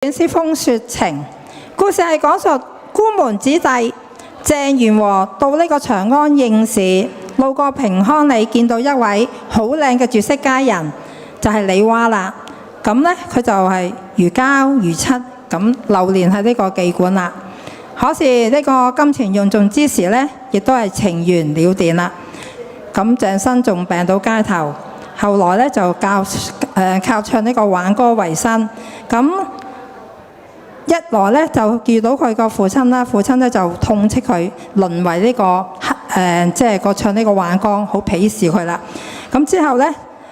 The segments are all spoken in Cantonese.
《師風說情》故事係講述孤門子弟鄭元和到呢個長安應試，路過平康里，見到一位好靚嘅絕色佳人，就係李娃啦。咁呢，佢就係如膠如漆咁流連喺呢個妓館啦。可是呢個金錢用盡之時呢，亦都係情緣了斷啦。咁鄭生仲病到街頭，後來呢就靠唱呢個挽歌為生。咁一來咧就遇到佢個父親啦，父親咧就痛斥佢淪為呢個即係個唱呢個挽歌，好鄙視佢啦。咁之後咧，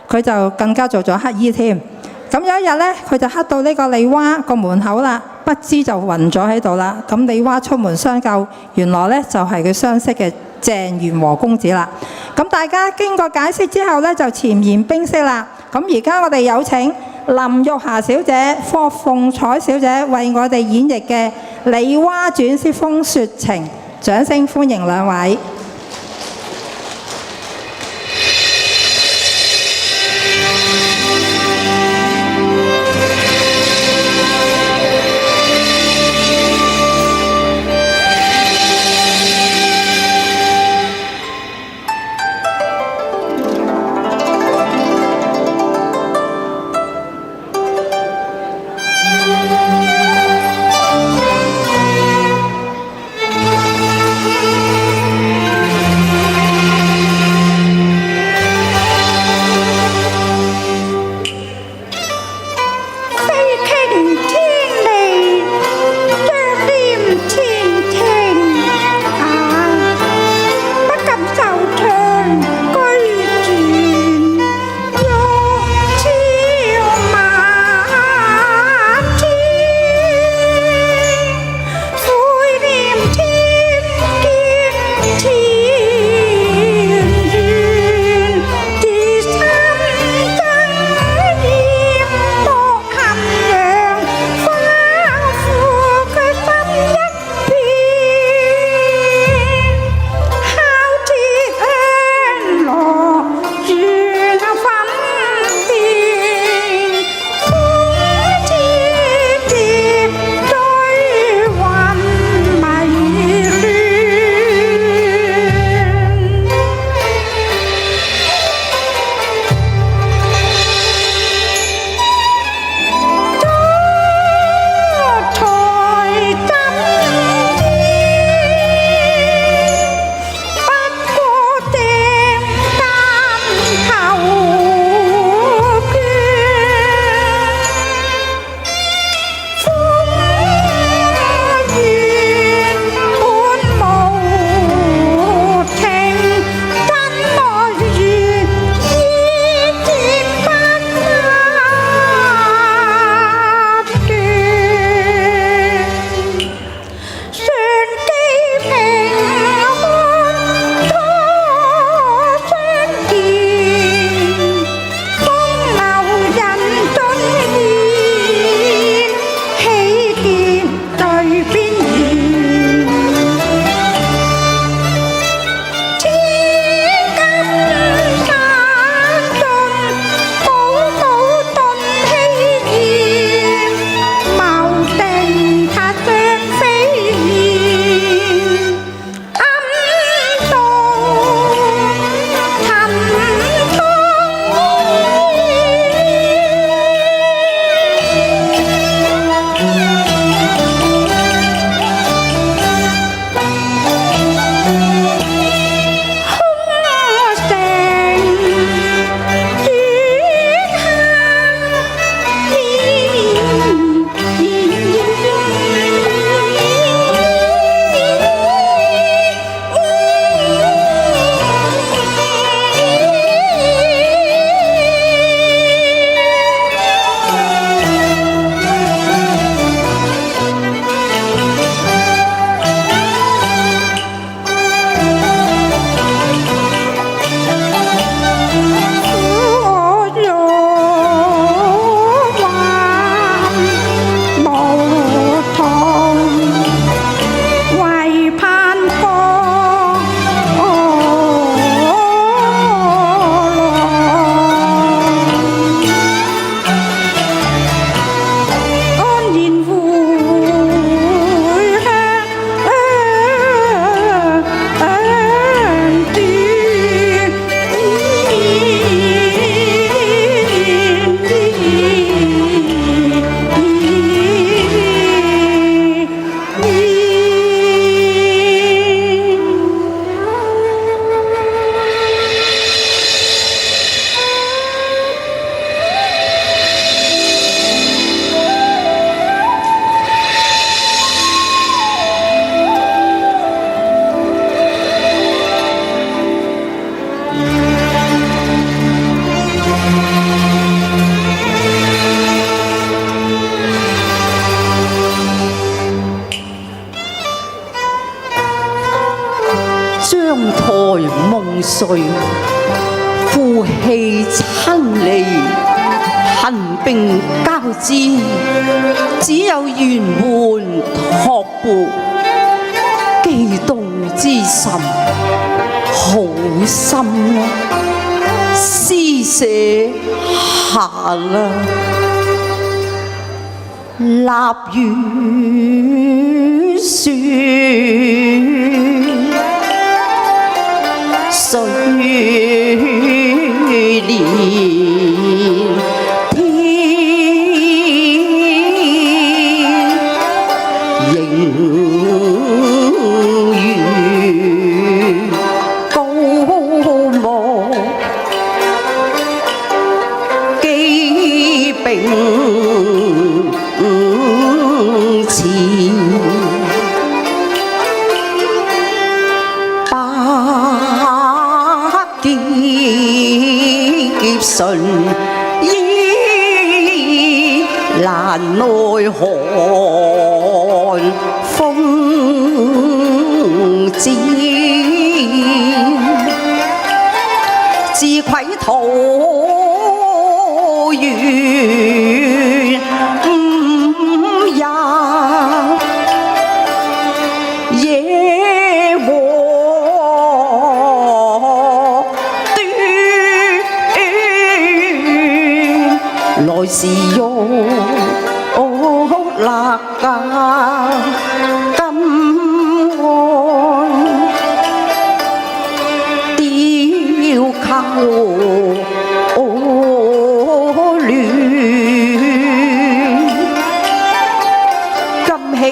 佢就更加做咗乞衣添。咁有一日咧，佢就乞到呢個李娃個門口啦，不知就暈咗喺度啦。咁李娃出門相救，原來咧就係佢相識嘅鄭元和公子啦。咁大家經過解釋之後咧，就潛言冰釋啦。咁而家我哋有請林玉霞小姐、霍鳳彩小姐為我哋演繹嘅《李娃傳師風說情》，掌聲歡迎兩位。誰負氣親離，恨並交織，只有圓緩托缽，悸動之心好深啊，施捨下啦。立雨雪，水連天，仍如高木，既並前，百劫順意，難奈何風戰，自愧桃源來時用勒架金鞍，雕扣亂，金氣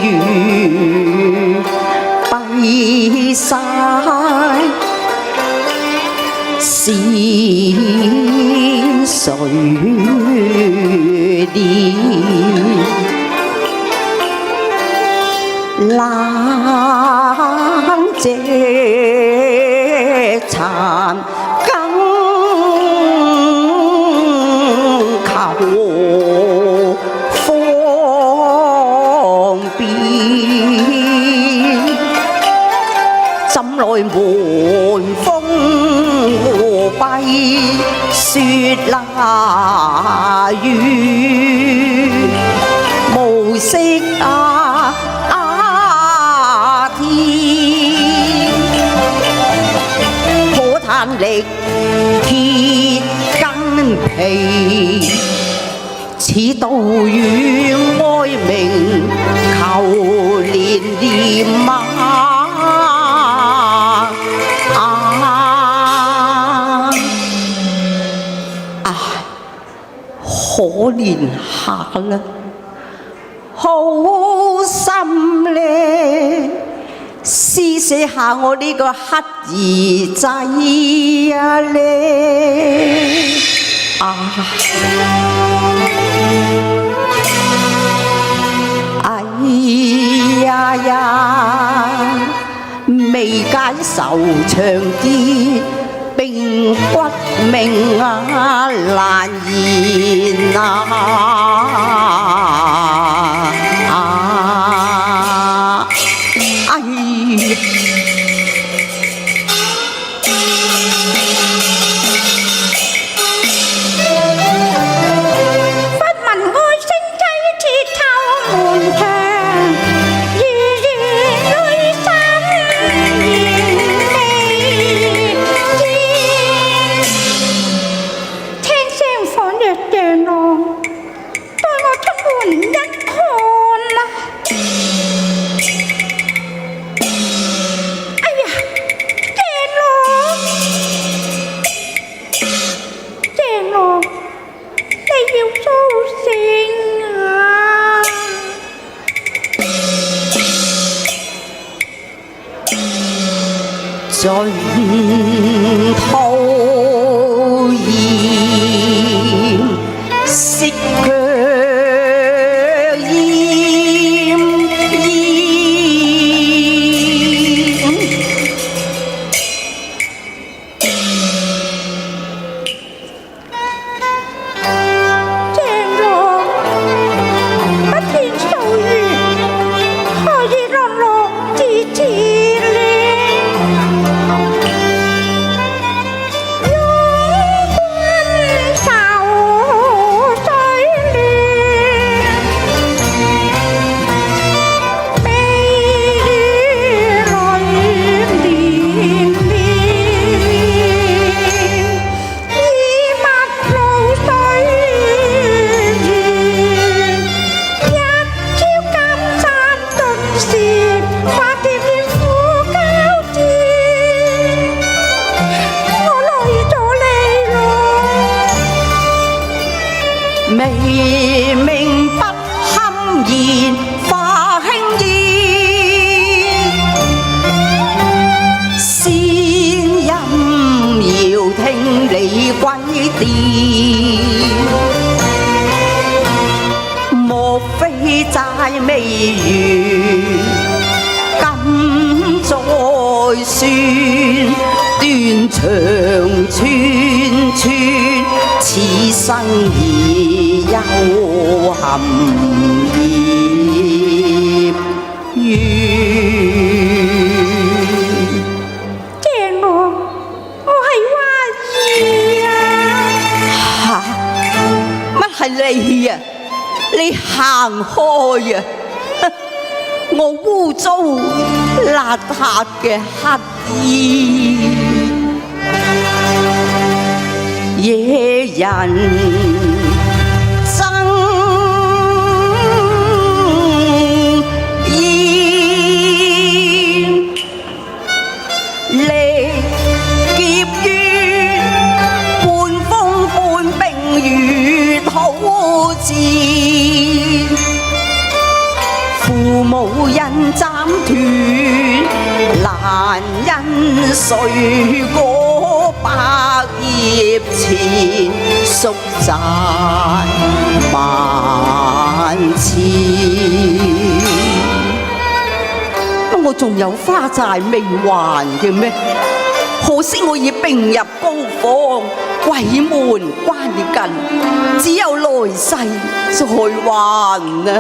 如閉晒。線水連，冷借殘羹求方便，怎奈門風閉雪那雨，無色天，可嘆力鐵筋皮，似道與哀鳴求連念啊！可憐下啦，好心咧，施捨下我呢個乞兒仔啊咧，哎呀呀，未解愁長結。並骨命啊，難言啊！哎呀！忽聞愛聲擠鐵頭門牆，如如淚灑眼眉間，聽聲仿若夜郎，命不堪言，化輕煙。仙音遙聽你歸殿，莫非債未完，今再算，斷腸寸寸，此生已有含孽緣。姐我係花兒啊！乜係你啊？你行開啊！我污糟邋遢嘅乞衣，惹人憎厭，力劫於半風半冰如土賤。父母恩斬斷，難因誰過百葉前，宿債萬千。我仲有花債未還嘅咩？可惜我已病入膏肓，鬼門關緊，只有來世再還啊！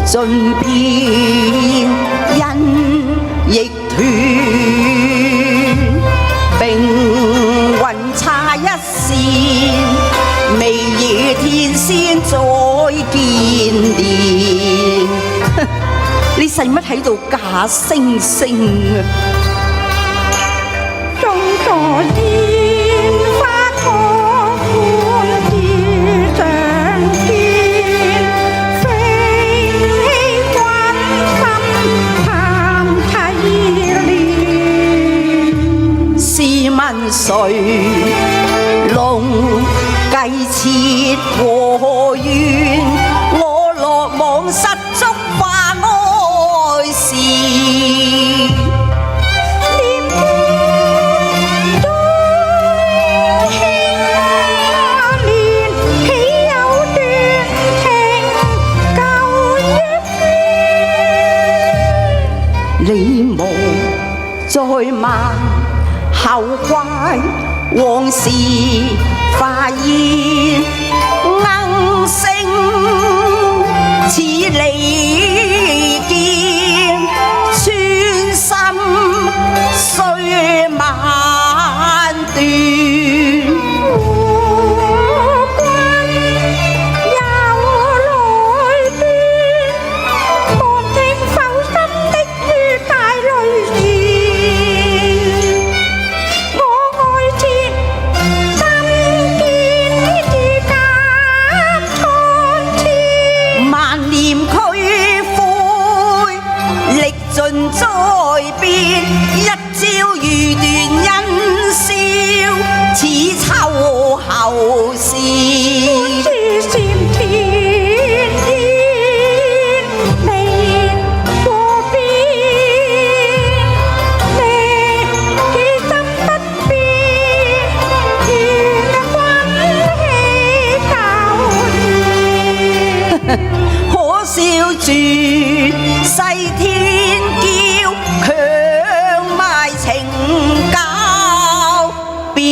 盡變因亦斷，並雲差一線，未惹天仙再見面。你使乜喺度假惺惺啊？種朵煙花火歡自上天，飛起軍心談凄憐。試問誰龍計設和緣？我落網失足化愛事。你無再問後怪，往事化煙鶯聲，似利劍穿心碎萬段。再變一朝遇斷恩消，似秋後事。是善天意，未過邊，你心不變，願君喜舊年。可笑住世天驕，強賣情交變。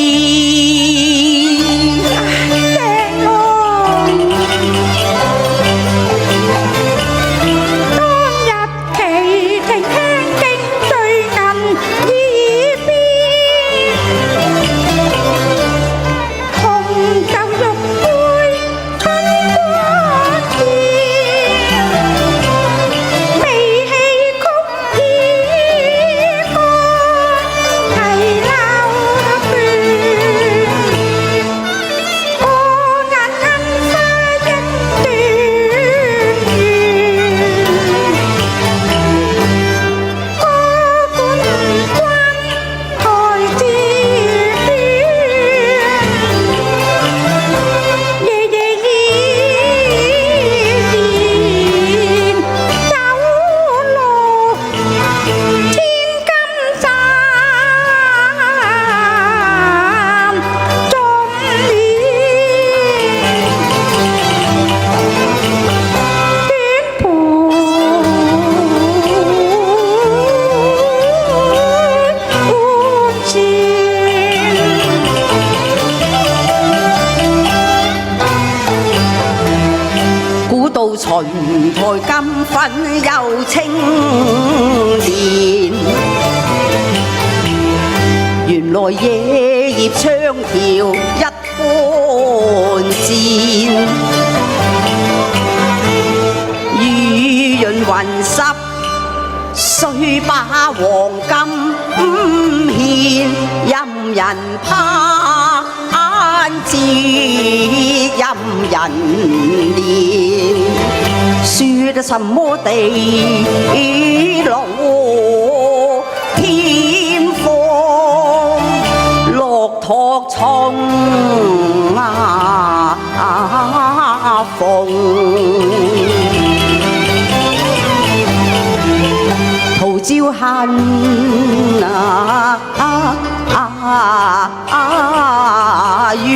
台金粉又青蓮，原來夜葉長條一般箭，雨潤雲濕雖把黃金獻，任人攀折任人憐，說得什麼地老天荒，駱駝從逢，桃招恨怨。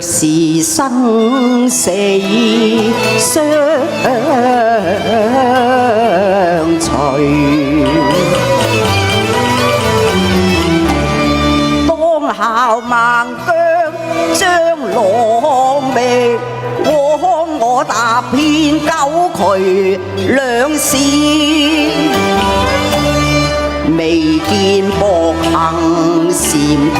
是生死相隨，當校孟姜將羅覓，枉我踏遍九渠兩線，未見薄幸嬋娟。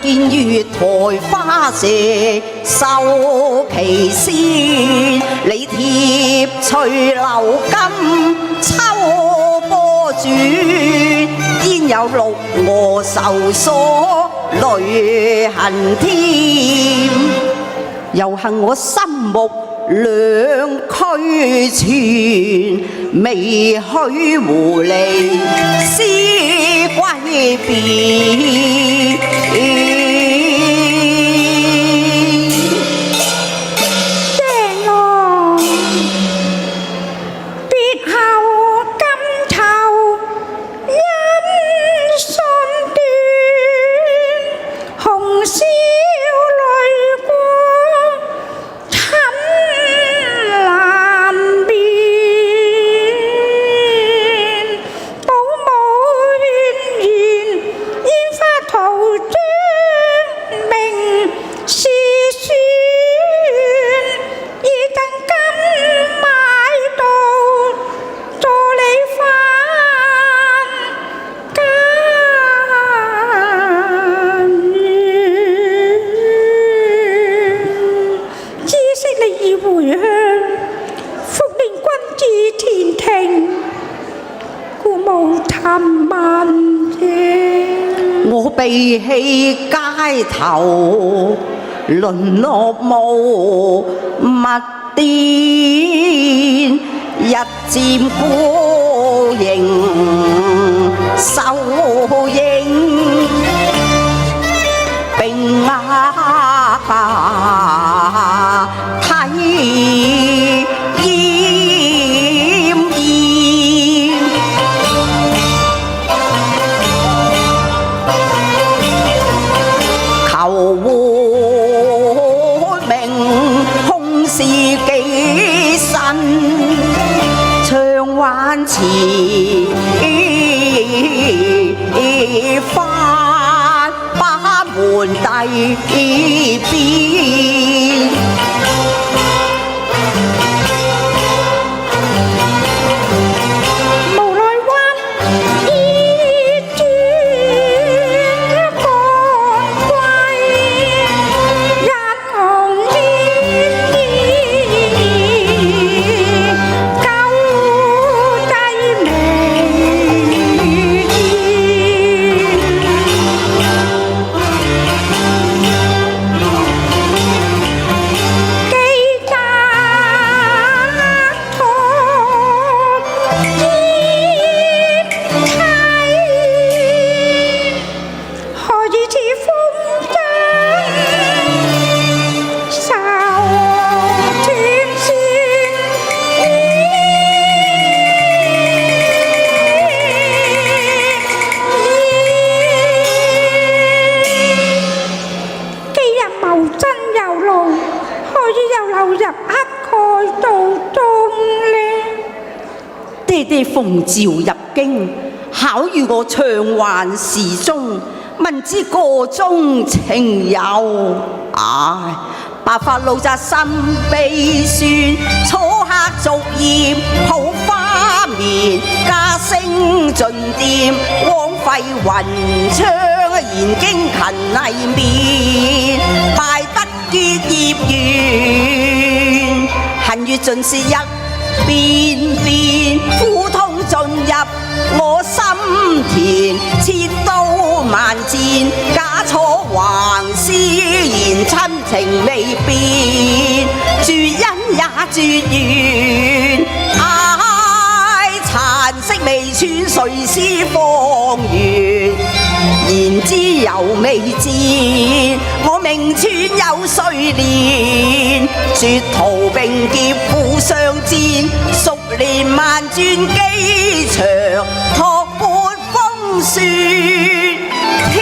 見月台花謝繡其先，你貼翠流金秋波轉，焉有六娥愁鎖淚痕添？又幸我心目兩俱全，未許胡離思歸別。我被棄街頭，淪落無物癲，日漸孤影瘦影，並睇煙。眼前翻把門第邊。奉召入京，巧遇我長還時中，問知個中情有。白髮老宅心悲酸，楚客逐葉抱花眠。家聲盡店，枉費雲窗，研經勤泥面。敗得結業緣，恨與盡是一遍遍，苦痛進入我心田。切刀萬箭，假錯橫屍，言親情未變，絕恩也絕緣。唉，殘色未斷，誰是芳緣？言之猶未戰，我命穿有歲年。絕途並劫互相戰，熟練萬轉機場，托缽風雪天。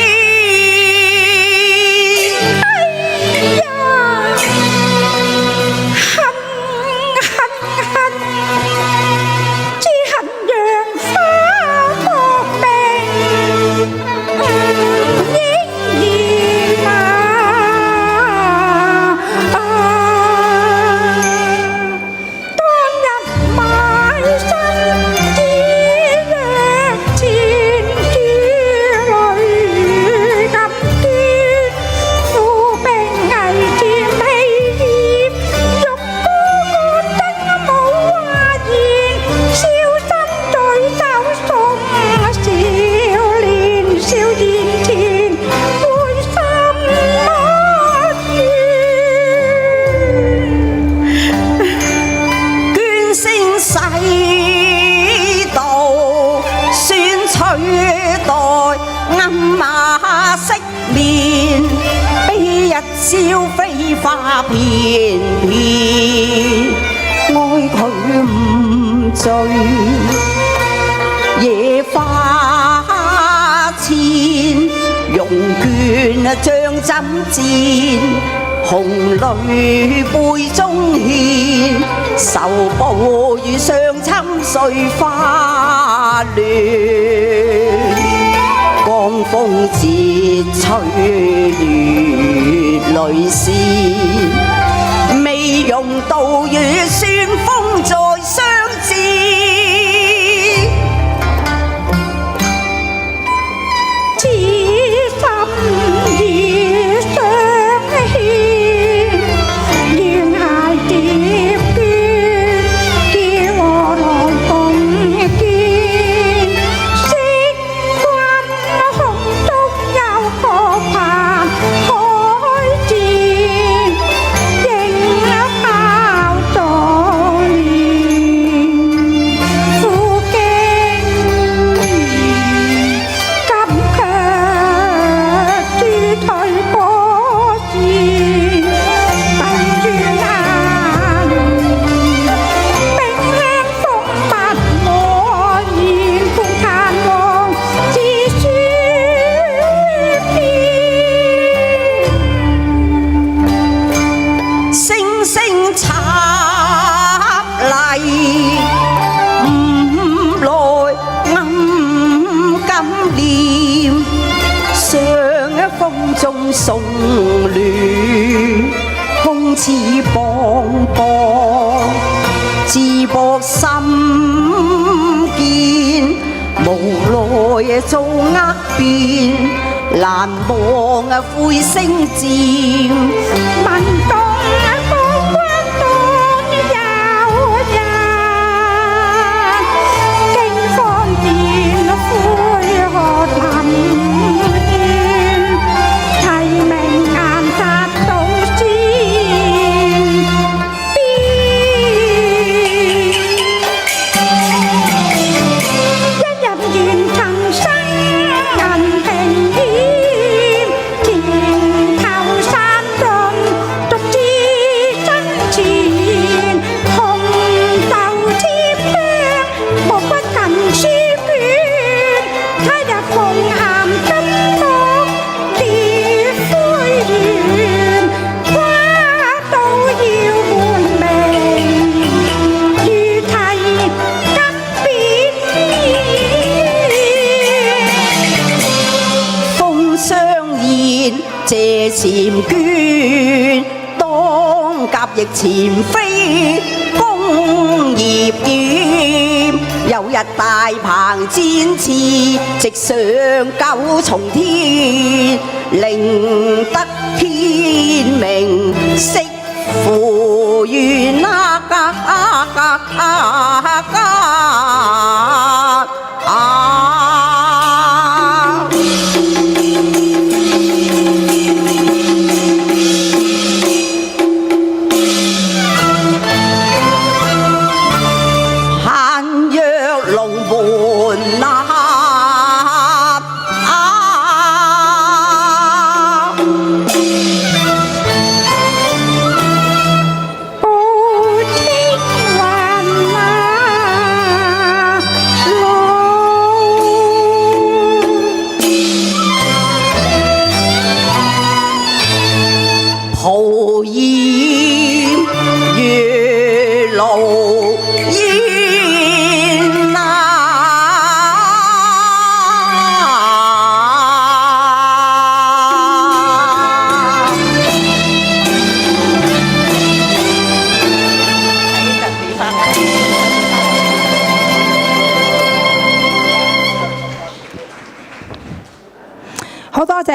朝飛花片片，愛佢唔醉，野花淺，容倦將針箭，紅淚杯中獻，愁暴雨上侵碎花亂。江風折吹月淚線，未容道與旋風再相戰。此心已相牽，願捱蝶倦，叫我來共見。識君空中有個盼海戰，應拋在臉。做厄變，難忘悔聲漸。民眾高官當有人，經方便灰學林田，提名顏殺到先邊。一入元塵生銀平險，前頭山頓獨自爭前，紅豆貼香莫不近書卷，他日奉鹹金木蝶灰原，花都要換名，如題金匾。風霜燕，借嬋娟，當甲翼前飛，弓葉劍。有日大鵬展翅，直上九重天，令得天明，惜乎願限約龍門立。報青雲啊，路蒲煙月露煙啊！好多謝。